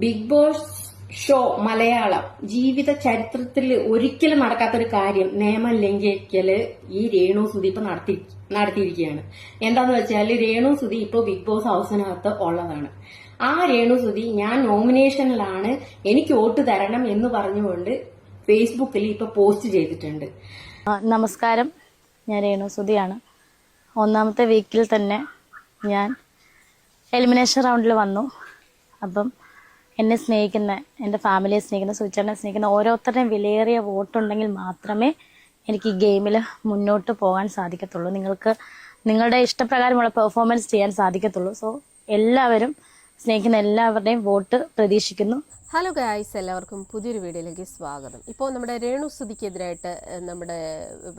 Big boss show Malayalam ജീവിത ചരിത്രത്തിൽ ഒരിക്കലും നടക്കാത്തൊരു കാര്യം നിയമം ലംഘിക്കല് ഈ രേണു സുധി ഇപ്പൊ നടത്തിയിരിക്കുകയാണ്. എന്താന്ന് വെച്ചാൽ രേണു സുധി ഇപ്പൊ ബിഗ് ബോസ് ഹൗസിനകത്ത് ഉള്ളതാണ്. ആ രേണു സുധി ഞാൻ നോമിനേഷനിലാണ്, എനിക്ക് വോട്ട് തരണം എന്ന് പറഞ്ഞുകൊണ്ട് ഫേസ്ബുക്കിൽ ഇപ്പൊ പോസ്റ്റ് ചെയ്തിട്ടുണ്ട്. നമസ്കാരം, ഞാൻ രേണു സുധിയാണ്. ഒന്നാമത്തെ വീക്കിൽ തന്നെ ഞാൻ എലിമിനേഷൻ റൗണ്ടിൽ വന്നു. അപ്പം എന്നെ സ്നേഹിക്കുന്ന, എൻ്റെ ഫാമിലിയെ സ്നേഹിക്കുന്ന, സുചേട്ടനെ സ്നേഹിക്കുന്ന ഓരോരുത്തരുടെയും വിലയേറിയ വോട്ടുണ്ടെങ്കിൽ മാത്രമേ എനിക്ക് ഈ ഗെയിമിൽ മുന്നോട്ട് പോകാൻ സാധിക്കത്തുള്ളൂ. നിങ്ങൾക്ക് നിങ്ങളുടെ ഇഷ്ടപ്രകാരമുള്ള പെർഫോമൻസ് ചെയ്യാൻ സാധിക്കത്തുള്ളൂ. സോ എല്ലാവരും, സ്നേഹിക്കുന്ന എല്ലാവരുടെയും വോട്ട് പ്രതീക്ഷിക്കുന്നു. ഹലോ ഗായ്സ്, എല്ലാവർക്കും പുതിയൊരു വീഡിയോയിലേക്ക് സ്വാഗതം. ഇപ്പോൾ നമ്മുടെ രേണു സുധിക്കെതിരായിട്ട് നമ്മുടെ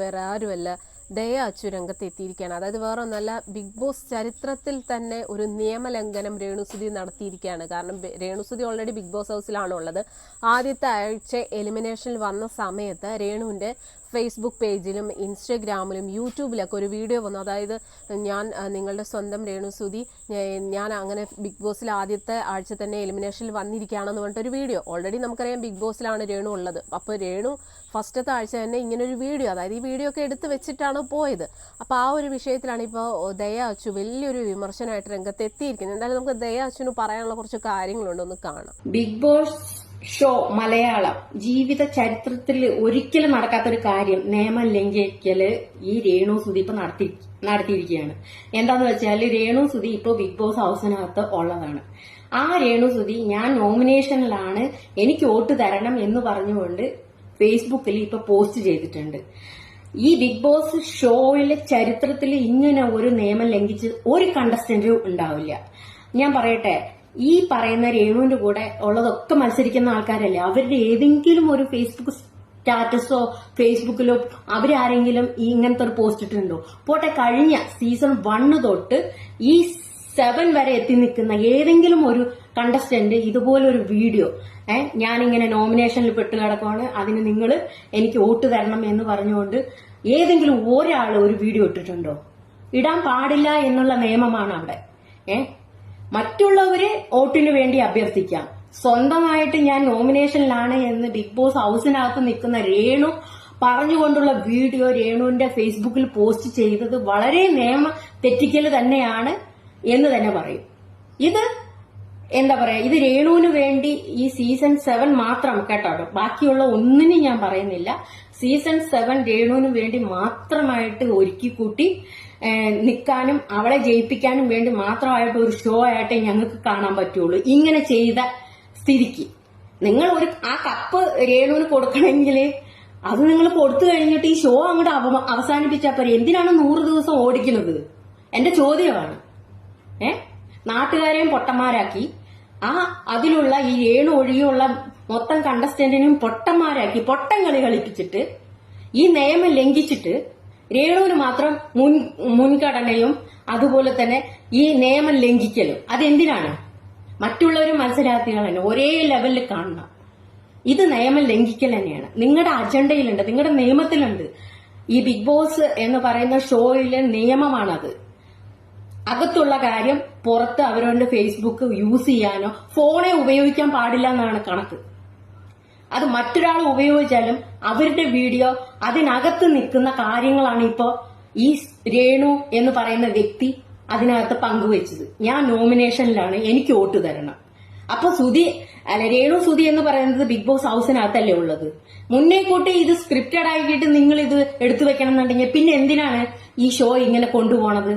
വേറെ ആരുമല്ല ദയ അച്ചു രംഗത്ത് എത്തിയിരിക്കുകയാണ്. അതായത് വേറെ ഒന്നല്ല, ബിഗ് ബോസ് ചരിത്രത്തിൽ തന്നെ ഒരു നിയമലംഘനം രേണു സുധി നടത്തിയിരിക്കുകയാണ്. കാരണം രേണു സുധി ഓൾറെഡി ബിഗ് ബോസ് ഹൗസിലാണ് ഉള്ളത്. ആദ്യത്തെ ആഴ്ച എലിമിനേഷനിൽ വന്ന സമയത്ത് രേണുവിൻ്റെ ഫേസ്ബുക്ക് പേജിലും ഇൻസ്റ്റഗ്രാമിലും യൂട്യൂബിലൊക്കെ ഒരു വീഡിയോ വന്നു. അതായത് ഞാൻ നിങ്ങളുടെ സ്വന്തം രേണു സുധി, ഞാൻ അങ്ങനെ ബിഗ് ബോസിൽ ആദ്യത്തെ ആഴ്ച തന്നെ എലിമിനേഷനിൽ വന്നിരിക്കുകയാണെന്ന് പറഞ്ഞിട്ടൊരു വീഡിയോ. ഓൾറെഡി നമുക്കറിയാം ബിഗ് ബോസിലാണ് രേണു ഉള്ളത്. അപ്പോൾ രേണു ഫസ്റ്റത്തെ ആഴ്ച തന്നെ ഇങ്ങനൊരു വീഡിയോ, അതായത് ഈ വീഡിയോ ഒക്കെ എടുത്ത് വെച്ചിട്ടാണ് പോയത്. അപ്പോൾ ആ ഒരു വിഷയത്തിലാണ് ഇപ്പോൾ ദയ അച്ചു വലിയൊരു വിമർശനമായിട്ട് രംഗത്ത് എത്തിയിരിക്കുന്നത്. എന്തായാലും നമുക്ക് ദയ അച്ചുന് പറയാനുള്ള കുറച്ച് കാര്യങ്ങളുണ്ട്, ഒന്ന് കാണാം. ബിഗ് ബോസ് ഷോ മലയാളം ജീവിത ചരിത്രത്തിൽ ഒരിക്കലും നടക്കാത്തൊരു കാര്യം നിയമം ലംഘിക്കല് ഈ രേണു സുധി ഇപ്പൊ നടത്തിയിരിക്കുകയാണ്. എന്താന്ന് വെച്ചാൽ രേണു സുധി ഇപ്പൊ ബിഗ് ബോസ് ഹൗസിനകത്ത് ഉള്ളതാണ്. ആ രേണു സുധി ഞാൻ നോമിനേഷനിലാണ്, എനിക്ക് വോട്ട് തരണം എന്ന് പറഞ്ഞുകൊണ്ട് ഫേസ്ബുക്കിൽ ഇപ്പൊ പോസ്റ്റ് ചെയ്തിട്ടുണ്ട്. ഈ ബിഗ് ബോസ് ഷോയിലെ ചരിത്രത്തിൽ ഇങ്ങനെ ഒരു നിയമം ലംഘിച്ച് ഒരു കണ്ടസ്റ്റന്റും ഉണ്ടാവില്ല. ഞാൻ പറയട്ടെ, ഈ പറയുന്ന രേണുവിന്റെ കൂടെ ഉള്ളതൊക്കെ മത്സരിക്കുന്ന ആൾക്കാരല്ലേ. അവരുടെ ഏതെങ്കിലും ഒരു ഫേസ്ബുക്ക് സ്റ്റാറ്റസോ ഫേസ്ബുക്കിലോ അവരാരെങ്കിലും ഇങ്ങനത്തെ ഒരു പോസ്റ്റ് ഇട്ടിട്ടുണ്ടോ? പോട്ടെ, കഴിഞ്ഞ സീസൺ 1 തൊട്ട് ഈ 7 വരെ എത്തി നിൽക്കുന്ന ഏതെങ്കിലും ഒരു കണ്ടസ്റ്റന്റ് ഇതുപോലൊരു വീഡിയോ, ഞാനിങ്ങനെ നോമിനേഷനിൽ പെട്ട് കിടക്കുവാണ്, അതിന് നിങ്ങൾ എനിക്ക് വോട്ട് തരണം എന്ന് പറഞ്ഞുകൊണ്ട് ഏതെങ്കിലും ഒരാൾ ഒരു വീഡിയോ ഇട്ടിട്ടുണ്ടോ? ഇടാൻ പാടില്ല എന്നുള്ള നിയമമാണ് അവിടെ. മറ്റുള്ളവരെ വോട്ടിന് വേണ്ടി അഭ്യർത്ഥിക്കാം. സ്വന്തമായിട്ട് ഞാൻ നോമിനേഷനിലാണ് എന്ന് ബിഗ് ബോസ് ഹൗസിനകത്ത് നിൽക്കുന്ന രേണു പറഞ്ഞുകൊണ്ടുള്ള വീഡിയോ രേണുവിന്റെ ഫേസ്ബുക്കിൽ പോസ്റ്റ് ചെയ്തത് വളരെ നിയമ തെറ്റിക്കൽ തന്നെയാണ് എന്ന് തന്നെ പറയും. ഇത് എന്താ പറയാ, ഇത് രേണുവിന് വേണ്ടി ഈ സീസൺ 7 മാത്രം കേട്ടോ, ബാക്കിയുള്ള ഒന്നിനും ഞാൻ പറയുന്നില്ല. സീസൺ 7 രേണുവിന് വേണ്ടി മാത്രമായിട്ട് ഒരുക്കി കൂട്ടി നിൽക്കാനും അവളെ ജയിപ്പിക്കാനും വേണ്ടി മാത്രമായിട്ട് ഒരു ഷോ ആയിട്ടേ ഞങ്ങൾക്ക് കാണാൻ പറ്റുള്ളൂ. ഇങ്ങനെ ചെയ്ത സ്ഥിതിക്ക് നിങ്ങൾ ആ കപ്പ് രേണുവിന് കൊടുക്കണമെങ്കിൽ അത് നിങ്ങൾ കൊടുത്തു കഴിഞ്ഞിട്ട് ഈ ഷോ അങ്ങോട്ട് അവസാനിപ്പിച്ചാൽ പോരെ. എന്തിനാണ് 100 ദിവസം ഓടിക്കുന്നത്? എന്റെ ചോദ്യമാണ്. നാട്ടുകാരെയും പൊട്ടന്മാരാക്കി, അതിലുള്ള ഈ രേണു ഒഴികെയുള്ള മൊത്തം കണ്ടസ്റ്റന്റിനും പൊട്ടന്മാരാക്കി പൊട്ടം കളി കളിപ്പിച്ചിട്ട് ഈ നിയമം ലംഘിച്ചിട്ട് രേണുവിന് മാത്രം മുൻഗണനയും അതുപോലെ തന്നെ ഈ നിയമം ലംഘിക്കലും. അതെന്തിനാണ്? മറ്റുള്ളവരും മത്സരാർത്ഥികളെ ഒരേ ലെവലിൽ കാണണം. ഇത് നിയമം ലംഘിക്കൽ തന്നെയാണ്. നിങ്ങളുടെ അജണ്ടയിലുണ്ട്, നിങ്ങളുടെ നിയമത്തിലുണ്ട്. ഈ ബിഗ് ബോസ് എന്ന് പറയുന്ന ഷോയിലെ നിയമമാണത്. അകത്തുള്ള കാര്യം പുറത്ത് അവരവരുടെ ഫേസ്ബുക്ക് യൂസ് ചെയ്യാനോ ഫോണെ ഉപയോഗിക്കാൻ പാടില്ല എന്നാണ് കണക്ക്. അത് മറ്റൊരാൾ ഉപയോഗിച്ചാലും അവരുടെ വീഡിയോ അതിനകത്ത് നിൽക്കുന്ന കാര്യങ്ങളാണ് ഇപ്പോ ഈ രേണു എന്ന് പറയുന്ന വ്യക്തി അതിനകത്ത് പങ്കുവെച്ചത്. ഞാൻ നോമിനേഷനിലാണ്, എനിക്ക് വോട്ട് തരണം. അപ്പൊ രേണു സുധി എന്ന് പറയുന്നത് ബിഗ് ബോസ് ഹൗസിനകത്തല്ലേ ഉള്ളത്. മുന്നേ കൂട്ടി ഇത് സ്ക്രിപ്റ്റഡ് ആക്കിയിട്ട് നിങ്ങൾ ഇത് എടുത്തു വെക്കണം എന്നുണ്ടെങ്കിൽ പിന്നെ എന്തിനാണ് ഈ ഷോ ഇങ്ങനെ കൊണ്ടുപോണത്?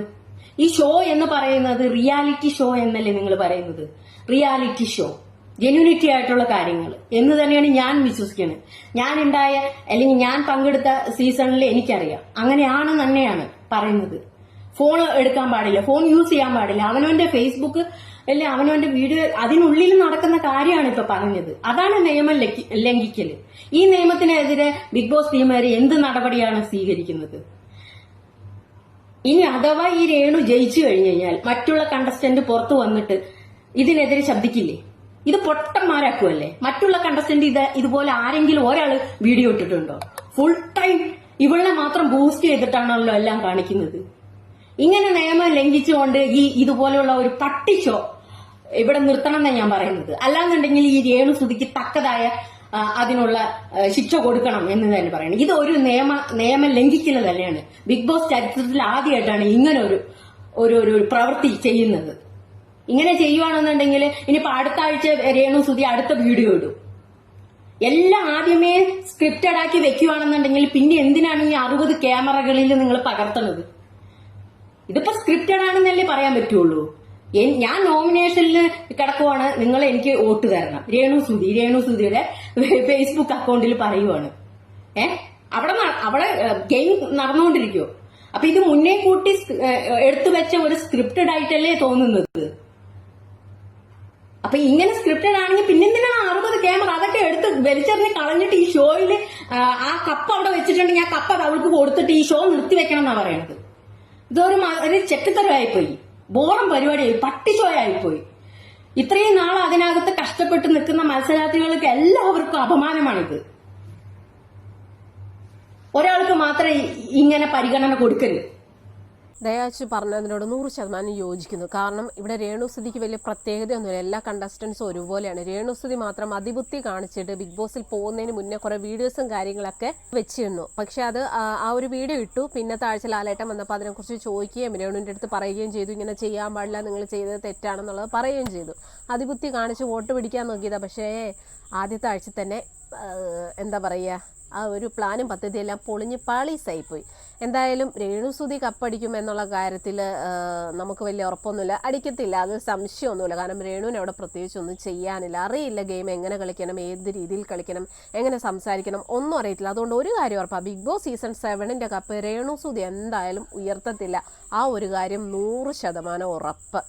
ഈ ഷോ എന്ന് പറയുന്നത് റിയാലിറ്റി ഷോ എന്നല്ലേ നിങ്ങൾ പറയുന്നത്? റിയാലിറ്റി ഷോ, ജെന്യൂനിറ്റി ആയിട്ടുള്ള കാര്യങ്ങൾ എന്ന് തന്നെയാണ് ഞാൻ വിശ്വസിക്കുന്നത്. ഞാൻ ഉണ്ടായ അല്ലെങ്കിൽ ഞാൻ പങ്കെടുത്ത സീസണിൽ എനിക്കറിയാം, അങ്ങനെയാണ് തന്നെയാണ് പറയുന്നത്. ഫോൺ എടുക്കാൻ പാടില്ല, ഫോൺ യൂസ് ചെയ്യാൻ പാടില്ല, അവനവന്റെ ഫേസ്ബുക്ക് അല്ലെ അവനവന്റെ വീഡിയോ അതിനുള്ളിൽ നടക്കുന്ന കാര്യമാണ് ഇപ്പൊ പറഞ്ഞത്. അതാണ് നിയമം ലംഘിക്കല്. ഈ നിയമത്തിനെതിരെ ബിഗ് ബോസ് ടീമുകാർ എന്ത് നടപടിയാണ് സ്വീകരിക്കുന്നത്? ഇനി അഥവാ ഈ രേണു ജയിച്ചു കഴിഞ്ഞു കഴിഞ്ഞാൽ മറ്റുള്ള കണ്ടസ്റ്റന്റ് പുറത്തു വന്നിട്ട് ഇതിനെതിരെ ശബ്ദിക്കില്ലേ? ഇത് പൊട്ടന്മാരാക്കുമല്ലേ? മറ്റുള്ള കണ്ടസ്റ്റന്റ് ഇതുപോലെ ആരെങ്കിലും ഒരാൾ വീഡിയോ ഇട്ടിട്ടുണ്ടോ? ഫുൾ ടൈം ഇവളെ മാത്രം ബൂസ്റ്റ് ചെയ്തിട്ടാണല്ലോ എല്ലാം കാണിക്കുന്നത്. ഇങ്ങനെ നിയമം ലംഘിച്ചുകൊണ്ട് ഈ ഇതുപോലെയുള്ള ഒരു പട്ടി ഷോ ഇവിടെ നിർത്തണം എന്നാണ് ഞാൻ പറയുന്നത്. അല്ലാന്നുണ്ടെങ്കിൽ ഈ രേണുസുതിക്ക് തക്കതായ അതിനുള്ള ശിക്ഷ കൊടുക്കണം എന്ന് തന്നെ പറയണം. ഇത് ഒരു നിയമം ലംഘിക്കുന്നത് തന്നെയാണ്. ബിഗ് ബോസ് ചരിത്രത്തിൽ ആദ്യമായിട്ടാണ് ഇങ്ങനെ ഒരു പ്രവൃത്തി ചെയ്യുന്നത്. ഇങ്ങനെ ചെയ്യുവാണെന്നുണ്ടെങ്കിൽ ഇനിയിപ്പോ അടുത്ത ആഴ്ച രേണുസുതി അടുത്ത വീഡിയോ ഇടും. എല്ലാം ആദ്യമേ സ്ക്രിപ്റ്റഡ് ആക്കി വെക്കുവാണെന്നുണ്ടെങ്കിൽ പിന്നെ എന്തിനാണ് ഈ 60 ക്യാമറകളിൽ നിങ്ങൾ പകർത്തുന്നത്? ഇതിപ്പോ സ്ക്രിപ്റ്റഡ് ആണെന്നല്ലേ പറയാൻ പറ്റുള്ളൂ. ഞാൻ നോമിനേഷനിൽ കിടക്കുവാണ്, നിങ്ങൾ എനിക്ക് വോട്ട് തരണം. രേണുസുതിയുടെ ഫേസ്ബുക്ക് അക്കൗണ്ടിൽ പറയുവാണ്. അവിടെ ഗെയിം നടന്നുകൊണ്ടിരിക്കുവോ? അപ്പൊ ഇത് മുന്നേ കൂട്ടി എടുത്തു വെച്ച ഒരു സ്ക്രിപ്റ്റഡ് ആയിട്ടല്ലേ തോന്നുന്നത്. അപ്പൊ ഇങ്ങനെ സ്ക്രിപ്റ്റഡ് ആണെങ്കിൽ പിന്നെന്തിനാണ് 60 ക്യാമറ? അതൊക്കെ എടുത്ത് വലിച്ചെറിഞ്ഞ് കളഞ്ഞിട്ട് ഈ ഷോയില് ആ കപ്പ് അവിടെ വെച്ചിട്ടുണ്ടെങ്കിൽ ആ കപ്പ് അവൾക്ക് കൊടുത്തിട്ട് ഈ ഷോ നിർത്തിവെക്കണം എന്നാ പറയണത്. ഇതൊരു ചെറ്റത്തരമായിപ്പോയി, ബോറം പരിപാടിയായി, പട്ടി ഷോ ആയിപ്പോയി. ഇത്രയും നാൾ അതിനകത്ത് കഷ്ടപ്പെട്ട് നിൽക്കുന്ന മത്സരാർത്ഥികൾക്ക് എല്ലാവർക്കും അപമാനമാണിത്. ഒരാൾക്ക് മാത്രമേ ഇങ്ങനെ പരിഗണന കൊടുക്കരുത്. ദയാച്ചു പറഞ്ഞതിനോട് 100% യോജിക്കുന്നു. കാരണം ഇവിടെ രേണുസുതിക്ക് വലിയ പ്രത്യേകതയൊന്നുമില്ല. എല്ലാ കണ്ടസ്റ്റൻസും ഒരുപോലെയാണ്. രേണുസുതി മാത്രം അതിബുദ്ധി കാണിച്ചിട്ട് ബിഗ് ബോസിൽ പോകുന്നതിന് മുന്നേ കുറെ വീഡിയോസും കാര്യങ്ങളൊക്കെ വെച്ചിരുന്നു. പക്ഷെ അത് ആ ഒരു വീഡിയോ ഇട്ടു. പിന്നത്തെ ആഴ്ച ലാലേട്ടൻ വന്നപ്പോൾ അതിനെക്കുറിച്ച് ചോദിക്കുകയും രേണുവിൻ്റെ അടുത്ത് പറയുകയും ചെയ്തു, ഇങ്ങനെ ചെയ്യാൻ പാടില്ല, നിങ്ങൾ ചെയ്തത് തെറ്റാണെന്നുള്ളത് പറയുകയും ചെയ്തു. അതിബുദ്ധി കാണിച്ച് വോട്ട് പിടിക്കാൻ നോക്കിയതാ. പക്ഷേ ആദ്യത്തെ ആഴ്ച തന്നെ എന്താ പറയുക, ആ ഒരു പ്ലാനും പദ്ധതിയെല്ലാം പൊളിഞ്ഞ് പാളീസായിപ്പോയി. എന്തായാലും രേണുസുതി കപ്പടിക്കും എന്നുള്ള കാര്യത്തിൽ നമുക്ക് വലിയ ഉറപ്പൊന്നുമില്ല. അടിക്കത്തില്ല, അത് സംശയമൊന്നുമില്ല. കാരണം രേണുവിന് അവിടെ പ്രത്യേകിച്ചൊന്നും ചെയ്യാനില്ല. അറിയില്ല ഗെയിം എങ്ങനെ കളിക്കണം, ഏത് രീതിയിൽ കളിക്കണം, എങ്ങനെ സംസാരിക്കണം, ഒന്നും അറിയത്തില്ല. അതുകൊണ്ട് ഒരു കാര്യം ഉറപ്പാണ്, ബിഗ് ബോസ് സീസൺ 7ന്റെ കപ്പ് രേണുസുതി എന്തായാലും ഉയർത്തത്തില്ല. ആ ഒരു കാര്യം 100% ഉറപ്പ്.